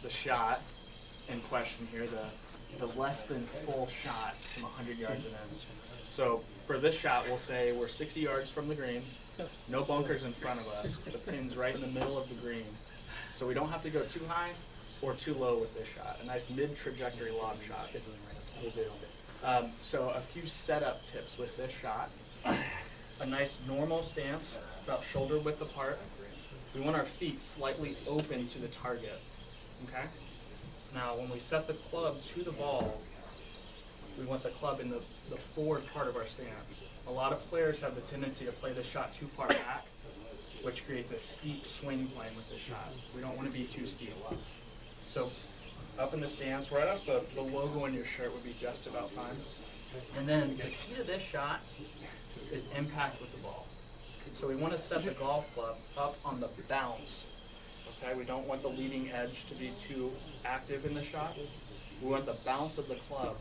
the shot in question here, the less than full shot from 100 yards and in. So for this shot, we'll say we're 60 yards from the green, no bunkers in front of us, the pin's right in the middle of the green. So we don't have to go too high or too low with this shot. A nice mid-trajectory lob shot will do. So a few setup tips with this shot. A nice normal stance, about shoulder width apart. We want our feet slightly open to the target, okay? Now, when we set the club to the ball, we want the club in the forward part of our stance. A lot of players have the tendency to play this shot too far back, which creates a steep swing plane with this shot. We don't want to be too steep. So up in the stance, right off the logo on your shirt would be just about fine. And then the key to this shot is impact with the ball. So we want to set the golf club up on the bounce. Okay, we don't want the leading edge to be too active in the shot. We want the bounce of the club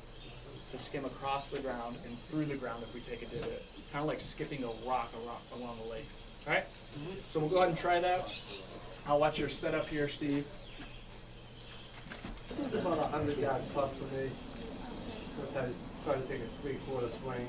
to skim across the ground and through the ground if we take a divot. Kind of like skipping a rock along the lake. All right? So we'll go ahead and try that. I'll watch your setup here, Steve. This is about a 100-yard club for me. I try to take a 3/4 swing.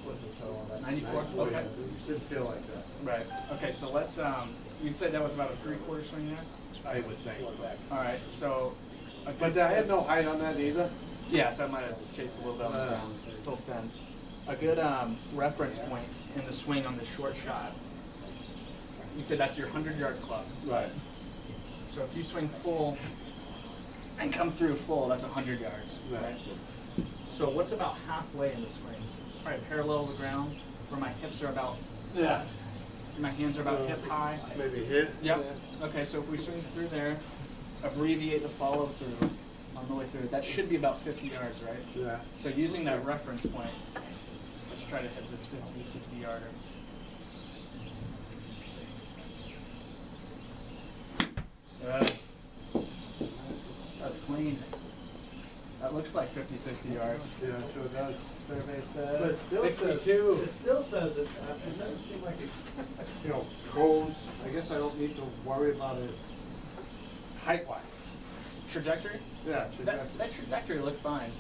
What's the total on that? 94? Okay. It didn't feel like that. Right. Okay, so let's, you said that was about a 3/4 swing there? I would think. All right, so. But I had no height on that either. Yeah, so I might have chased a little bit on the ground, till thin. A good reference point in the swing on the short shot. You said that's your 100-yard club. Right. So if you swing full and come through full, that's 100 yards, right? So what's about halfway in the swing? Probably parallel to the ground, where my hips are about, Yeah. my hands are about hip high. Maybe here. Yep. Okay, so if we swing through there, abbreviate the follow through on the way through. That should be about 50 yards, right? Yeah. So using that reference point, let's try to hit this 50, 60 yarder. Good. That's clean. That looks like 50, 60 yards. Yeah, sure does. Survey But it says still 62. Says, it still says it. It doesn't seem like it, goes. I guess I don't need to worry about it height-wise. Trajectory? Yeah, That trajectory looked fine.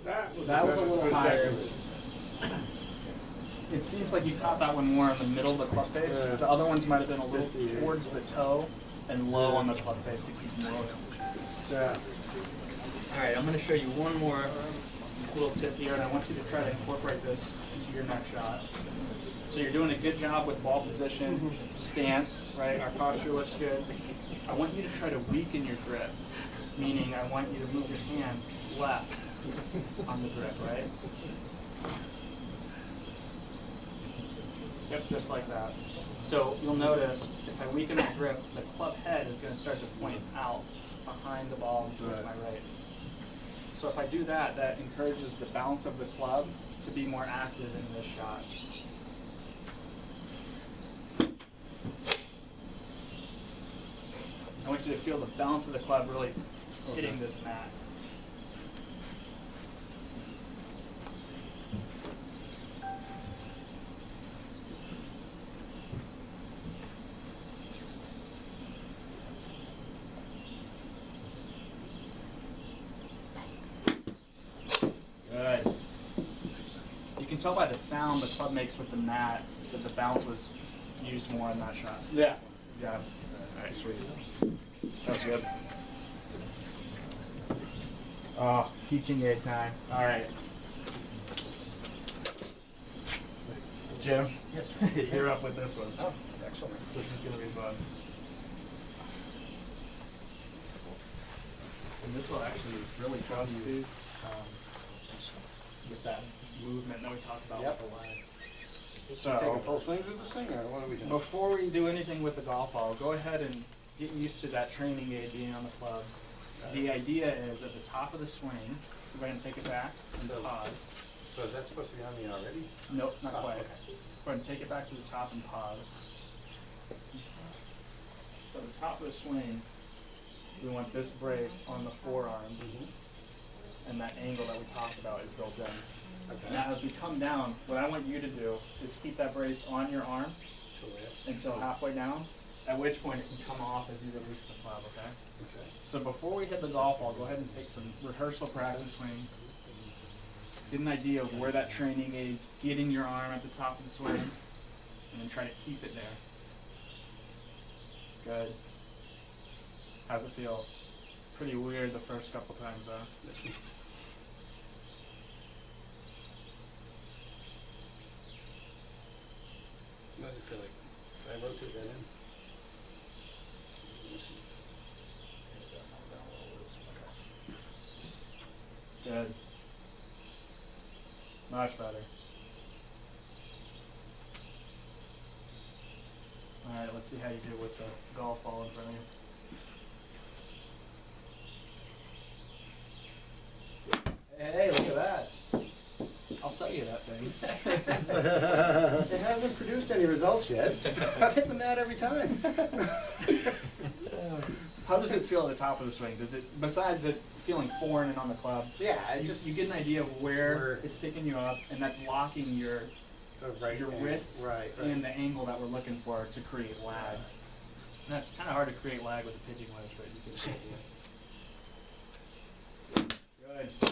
That was a little higher. It seems like you caught that one more in the middle of the club face. Yeah. The other ones might have been a little towards the toe and low on the club face to keep them low. Yeah. All right, I'm going to show you one more little tip here, and I want you to try to incorporate this into your next shot. So you're doing a good job with ball position, stance, right? Our posture looks good. I want you to try to weaken your grip, meaning I want you to move your hands left on the grip, right? Yep, just like that. So you'll notice if I weaken my grip, the club head is going to start to point out behind the ball and towards my right. So if I do that, that encourages the bounce of the club to be more active in this shot. I want you to feel the bounce of the club really hitting this mat. Good. You can tell by the sound the club makes with the mat that the bounce was used more in that shot. Yeah. Yeah. All right, sweet. That was good. Oh, teaching aid time. All right. Jim? Yes. You're up with this one. Oh, excellent. This is going to be fun. And this will actually really help you with that movement that we talked about Yep. with the line. Take a So, full swing through this thing, or what are we doing? before we do anything with the golf ball, go ahead and get used to that training aid being on the club. The idea is at the top of the swing, we're going to take it back and pause. So is that supposed to be on me already? Nope, not Oh, quite. okay. Go ahead and take it back to the top and pause. So the top of the swing, we want this brace on the forearm, Mm-hmm. and that angle that we talked about is built in. Okay. Now, as we come down, what I want you to do is keep that brace on your arm So where? until halfway down, at which point it can come off as you release the club, okay? Okay. So before we hit the golf ball, go ahead and take some rehearsal practice swings. Get an idea of where that training aids, getting your arm at the top of the swing, and then try to keep it there. Good. How's it feel? Pretty weird the first couple times, huh? Listen. What does it feel like? If I rotate that in? Listen. Good. Much better. Alright, let's see how you do with the golf ball in front of you. Hey, look at that. I'll sell you that thing. It hasn't produced any results yet. I've hit the mat every time. How does it feel at the top of the swing? Does it, besides it feeling foreign and on the club, Yeah, it you, just. you get an idea of where where- it's picking you up, and that's locking your your wrists Right, right. and the angle that we're looking for to create lag. And that's kind of hard to create lag with a pitching wedge, but you can see it. Good.